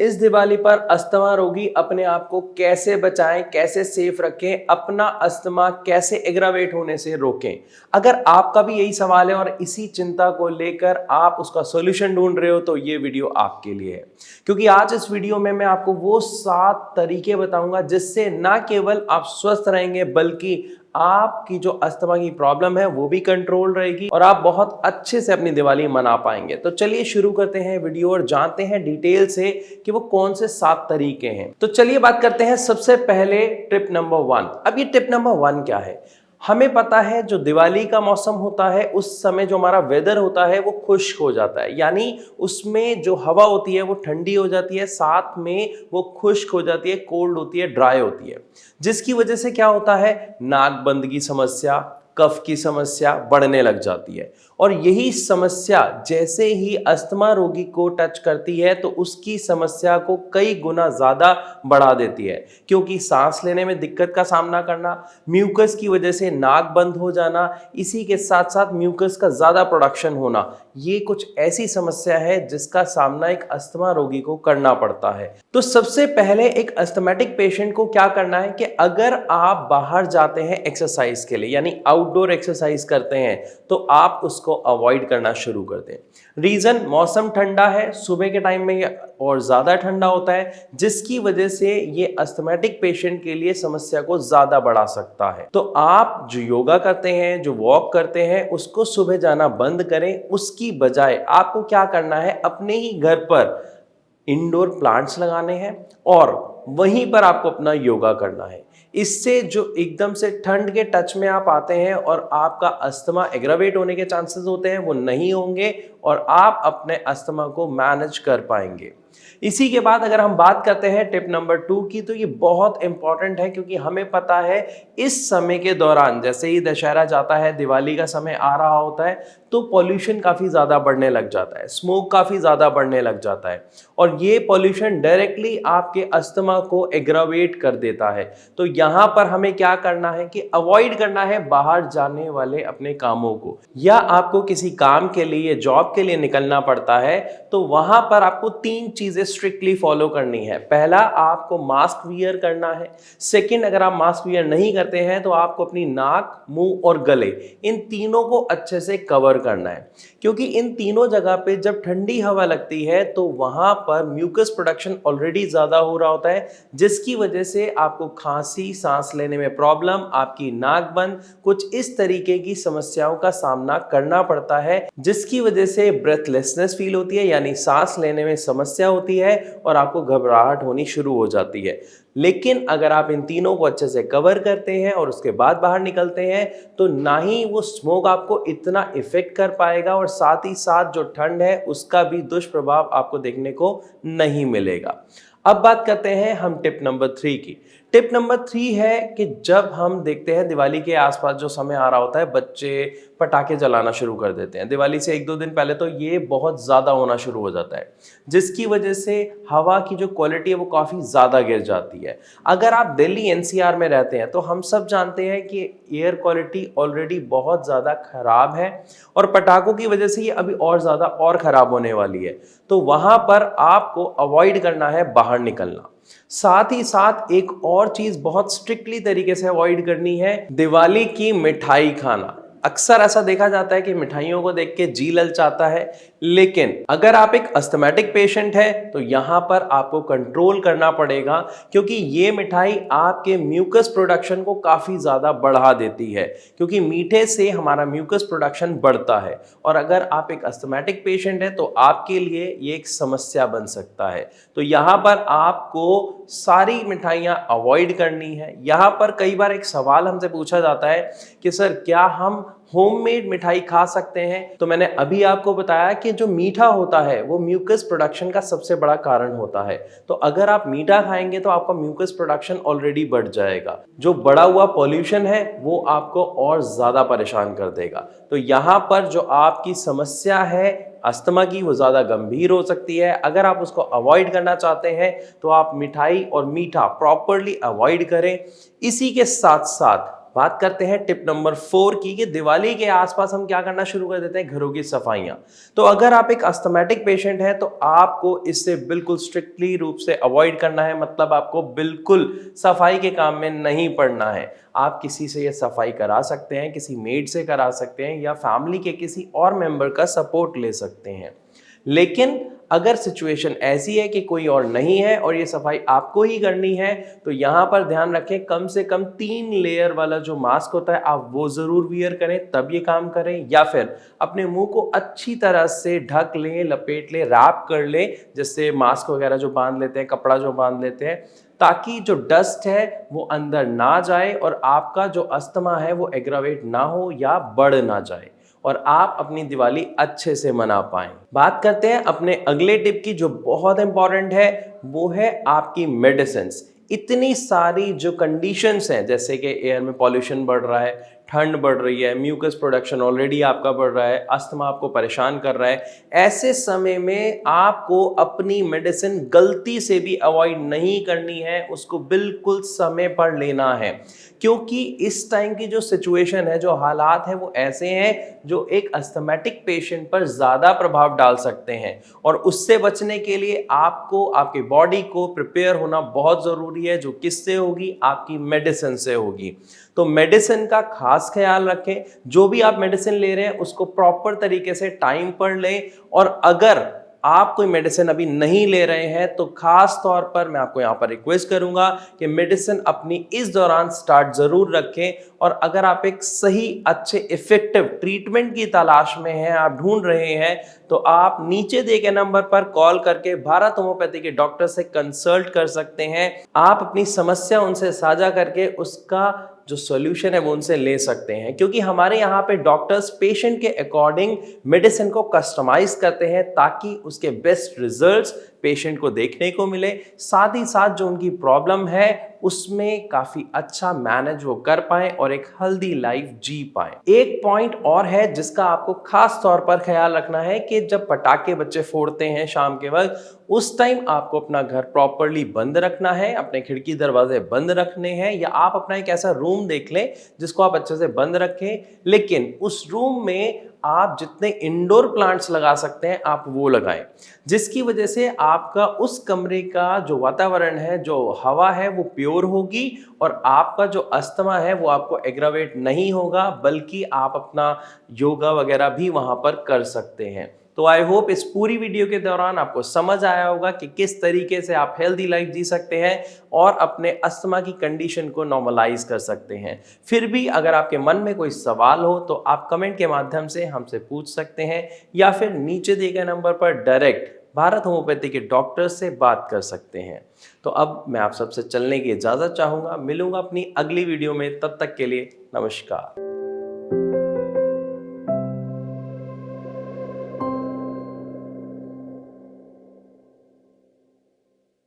इस दिवाली पर अस्थमा रोगी अपने आप को कैसे बचाएं, कैसे सेफ रखें, अपना अस्थमा कैसे एग्रावेट होने से रोकें। अगर आपका भी यही सवाल है और इसी चिंता को लेकर आप उसका सॉल्यूशन ढूंढ रहे हो तो ये वीडियो आपके लिए है, क्योंकि आज इस वीडियो में मैं आपको वो 7 तरीके बताऊंगा जिससे ना केवल आप स्वस्थ रहेंगे बल्कि आपकी जो अस्थमा की प्रॉब्लम है वो भी कंट्रोल रहेगी और आप बहुत अच्छे से अपनी दिवाली मना पाएंगे। तो चलिए शुरू करते हैं वीडियो और जानते हैं डिटेल से कि वो कौन से 7 तरीके हैं। तो चलिए बात करते हैं सबसे पहले टिप नंबर 1। अब ये टिप नंबर 1 क्या है? हमें पता है जो दिवाली का मौसम होता है उस समय जो हमारा वेदर होता है वो खुश्क हो जाता है, यानी उसमें जो हवा होती है वो ठंडी हो जाती है, साथ में वो खुश्क हो जाती है, कोल्ड होती है, ड्राई होती है, जिसकी वजह से क्या होता है, नाक बंद की समस्या, कफ की समस्या बढ़ने लग जाती है। और यही समस्या जैसे ही अस्थमा रोगी को टच करती है तो उसकी समस्या को कई गुना ज्यादा बढ़ा देती है, क्योंकि सांस लेने में दिक्कत का सामना करना, म्यूकस की वजह से नाक बंद हो जाना, इसी के साथ साथ म्यूकस का ज्यादा प्रोडक्शन होना, ये कुछ ऐसी समस्या है जिसका सामना एक अस्थमा रोगी को करना पड़ता है। तो सबसे पहले एक अस्थमेटिक पेशेंट को क्या करना है कि अगर आप बाहर जाते हैं एक्सरसाइज के लिए, यानी आउटडोर एक्सरसाइज करते हैं, तो आप उसको अवॉइड करना शुरू कर दें। रीजन, मौसम ठंडा है, सुबह के टाइम में ये और ज्यादा ठंडा होता है, जिसकी वजह से ये अस्थमेटिक पेशेंट के लिए समस्या को ज्यादा बढ़ा सकता है। तो आप जो योगा करते हैं, जो वॉक करते हैं, उसको सुबह जाना बंद करें। उसकी बजाय आपको क्या करना है, अपने ही घर पर इंडोर प्लांट्स लगाने हैं और वहीं पर आपको अपना योगा करना है। इससे जो एकदम से ठंड के टच में आप आते हैं और आपका अस्थमा एग्रावेट होने के चांसेस होते हैं वो नहीं होंगे और आप अपने अस्थमा को मैनेज कर पाएंगे। इसी के बाद अगर हम बात करते हैं टिप नंबर 2 की, तो ये बहुत इंपॉर्टेंट है, क्योंकि हमें पता है इस समय के दौरान जैसे ही दशहरा जाता है, दिवाली का समय आ रहा होता है, तो पॉल्यूशन काफी ज्यादा बढ़ने लग जाता है, स्मोक काफी ज्यादा बढ़ने लग जाता है और ये पॉल्यूशन डायरेक्टली आपके अस्थमा को एग्रावेट कर देता है। तो यहां पर हमें क्या करना है कि अवॉइड करना है बाहर जाने वाले अपने कामों को, या आपको किसी काम के लिए, जॉब के लिए निकलना पड़ता है तो वहां पर आपको 3 चीजें स्ट्रिक्टली फॉलो करनी है। पहला, आपको मास्क वियर करना है। सेकंड, अगर आप मास्क वियर नहीं करते हैं तो आपको अपनी नाक, मुंह और गले, इन तीनों को अच्छे से कवर करना है, क्योंकि इन तीनों जगह पे जब ठंडी हवा लगती है तो वहां पर म्यूकस प्रोडक्शन ऑलरेडी ज्यादा हो रहा होता है, जिसकी वजह से आपको खांसी, सांस लेने में प्रॉब्लम, आपकी नाक बंद, कुछ इस तरीके की समस्याओं का सामना करना पड़ता है, जिसकी वजह से ब्रेथलेसनेस फील होती है, यानी सांस लेने में समस्या होती है और आपको घबराहट होनी शुरू हो जाती है। लेकिन अगर आप इन तीनों को अच्छे से कवर करते हैं और उसके बाद बाहर निकलते हैं तो ना ही वो स्मोक आपको इतना इफेक्ट कर पाएगा और साथ ही साथ जो ठंड है उसका भी दुष्प्रभाव आपको देखने को नहीं मिलेगा। अब बात करते हैं हम टिप नंबर 3 की। टिप नंबर 3 है कि जब हम देखते हैं दिवाली के आसपास जो समय आ रहा होता है, बच्चे पटाखे जलाना शुरू कर देते हैं। दिवाली से 1-2 दिन पहले तो ये बहुत ज़्यादा होना शुरू हो जाता है, जिसकी वजह से हवा की जो क्वालिटी है वो काफ़ी ज़्यादा गिर जाती है। अगर आप दिल्ली एनसीआर में रहते हैं तो हम सब जानते हैं कि एयर क्वालिटी ऑलरेडी बहुत ज़्यादा खराब है और पटाखों की वजह से ये अभी और ज़्यादा और ख़राब होने वाली है। तो वहाँ पर आपको अवॉइड करना है बाहर निकलना। साथ ही साथ एक और चीज बहुत स्ट्रिक्टली तरीके से अवॉइड करनी है, दिवाली की मिठाई खाना। अक्सर ऐसा देखा जाता है कि मिठाइयों को देख के जी ललचाता है, लेकिन अगर आप एक अस्थमेटिक पेशेंट है तो यहां पर आपको कंट्रोल करना पड़ेगा, क्योंकि ये मिठाई आपके म्यूकस प्रोडक्शन को काफी ज्यादा बढ़ा देती है, क्योंकि मीठे से हमारा म्यूकस प्रोडक्शन बढ़ता है और अगर आप एक अस्थमेटिक पेशेंट है तो आपके लिए ये एक समस्या बन सकता है। तो यहां पर आपको सारी मिठाइयां अवॉइड करनी है। यहां पर कई बार एक सवाल हमसे पूछा जाता है कि सर क्या हम होममेड मिठाई खा सकते हैं? तो मैंने अभी आपको बताया कि जो मीठा होता है वो म्यूकस प्रोडक्शन का सबसे बड़ा कारण होता है। तो अगर आप मीठा खाएंगे तो आपका म्यूकस प्रोडक्शन ऑलरेडी बढ़ जाएगा, जो बढ़ा हुआ पॉल्यूशन है वो आपको और ज्यादा परेशान कर देगा। तो यहाँ पर जो आपकी समस्या है अस्थमा की वो ज़्यादा गंभीर हो सकती है। अगर आप उसको अवॉइड करना चाहते हैं तो आप मिठाई और मीठा प्रॉपरली अवॉइड करें। इसी के साथ साथ बात करते हैं टिप नंबर 4 की कि दिवाली के आसपास हम क्या करना शुरू कर देते हैं, घरों की सफाइयां। तो अगर आप एक अस्थमैटिक पेशेंट हैं तो आपको इससे बिल्कुल स्ट्रिक्टली रूप से अवॉइड करना है, मतलब आपको बिल्कुल सफाई के काम में नहीं पड़ना है। आप किसी से ये सफाई करा सकते हैं, किसी मेड से करा सकते हैं या फैमिली के किसी और मेंबर का सपोर्ट ले सकते हैं। लेकिन अगर सिचुएशन ऐसी है कि कोई और नहीं है और ये सफाई आपको ही करनी है, तो यहां पर ध्यान रखें कम से कम 3 लेयर वाला जो मास्क होता है आप वो जरूर वियर करें, तब ये काम करें। या फिर अपने मुंह को अच्छी तरह से ढक लें, लपेट लें, रैप कर लें, जिससे मास्क वगैरह जो बांध लेते हैं, कपड़ा जो बांध लेते हैं, ताकि जो डस्ट है वो अंदर ना जाए और आपका जो अस्थमा है वो एग्रावेट ना हो या बढ़ ना जाए और आप अपनी दिवाली अच्छे से मना पाएं। बात करते हैं अपने अगले टिप की जो बहुत इंपॉर्टेंट है, वो है आपकी मेडिसिन्स। इतनी सारी जो कंडीशंस हैं, जैसे कि एयर में पॉल्यूशन बढ़ रहा है, ठंड बढ़ रही है, म्यूकस प्रोडक्शन ऑलरेडी आपका बढ़ रहा है, अस्थमा आपको परेशान कर रहा है, ऐसे समय में आपको अपनी मेडिसिन गलती से भी अवॉइड नहीं करनी है, उसको बिल्कुल समय पर लेना है। क्योंकि इस टाइम की जो सिचुएशन है, जो हालात हैं वो ऐसे हैं जो एक अस्थमैटिक पेशेंट पर ज़्यादा प्रभाव डाल सकते हैं और उससे बचने के लिए आपको आपके बॉडी को प्रिपेयर होना बहुत ज़रूरी है, जो किससे होगी, आपकी मेडिसिन से होगी। तो मेडिसिन का खास ख्याल रखें, जो भी आप मेडिसिन ले रहे हैं उसको प्रॉपर तरीके से टाइम पर लें और अगर आप कोई मेडिसिन अभी नहीं ले रहे हैं तो खास तौर पर मैं आपको यहाँ पर रिक्वेस्ट करूंगा कि मेडिसिन अपनी इस दौरान स्टार्ट जरूर रखें। और अगर आप एक सही अच्छे इफेक्टिव ट्रीटमेंट की तलाश में हैं, आप ढूंढ रहे हैं, तो आप नीचे दिए गए नंबर पर कॉल करके भारत होम्योपैथी के डॉक्टर से कंसल्ट कर सकते हैं। आप अपनी समस्या उनसे साझा करके उसका जो सॉल्यूशन है वो उनसे ले सकते हैं, क्योंकि हमारे यहाँ पे डॉक्टर्स पेशेंट के अकॉर्डिंग मेडिसिन को कस्टमाइज करते हैं ताकि उसके बेस्ट रिजल्ट्स पेशेंट को देखने को मिले, साथ ही साथ जो उनकी प्रॉब्लम है उसमें काफी अच्छा मैनेज वो कर पाए और एक हेल्दी लाइफ जी पाए। एक पॉइंट और है जिसका आपको खास तौर पर ख्याल रखना है कि जब पटाखे बच्चे फोड़ते हैं शाम के वक्त, उस टाइम आपको अपना घर प्रॉपरली बंद रखना है, अपने खिड़की दरवाजे बंद रखने हैं, या आप अपना एक ऐसा रूम देख लें जिसको आप अच्छे से बंद रखें, लेकिन उस रूम में आप जितने इंडोर प्लांट्स लगा सकते हैं आप वो लगाएं, जिसकी वजह से आपका उस कमरे का जो वातावरण है, जो हवा है वो प्योर होगी और आपका जो अस्थमा है वो आपको एग्रावेट नहीं होगा, बल्कि आप अपना योगा वगैरह भी वहां पर कर सकते हैं। तो आई होप इस पूरी वीडियो के दौरान आपको समझ आया होगा कि किस तरीके से आप हेल्दी लाइफ जी सकते हैं और अपने अस्थमा की कंडीशन को नॉर्मलाइज कर सकते हैं। फिर भी अगर आपके मन में कोई सवाल हो तो आप कमेंट के माध्यम से हमसे पूछ सकते हैं या फिर नीचे दिए गए नंबर पर डायरेक्ट भारत होम्योपैथी के डॉक्टर से बात कर सकते हैं। तो अब मैं आप सबसे चलने की इजाजत चाहूंगा, मिलूंगा अपनी अगली वीडियो में, तब तक के लिए नमस्कार।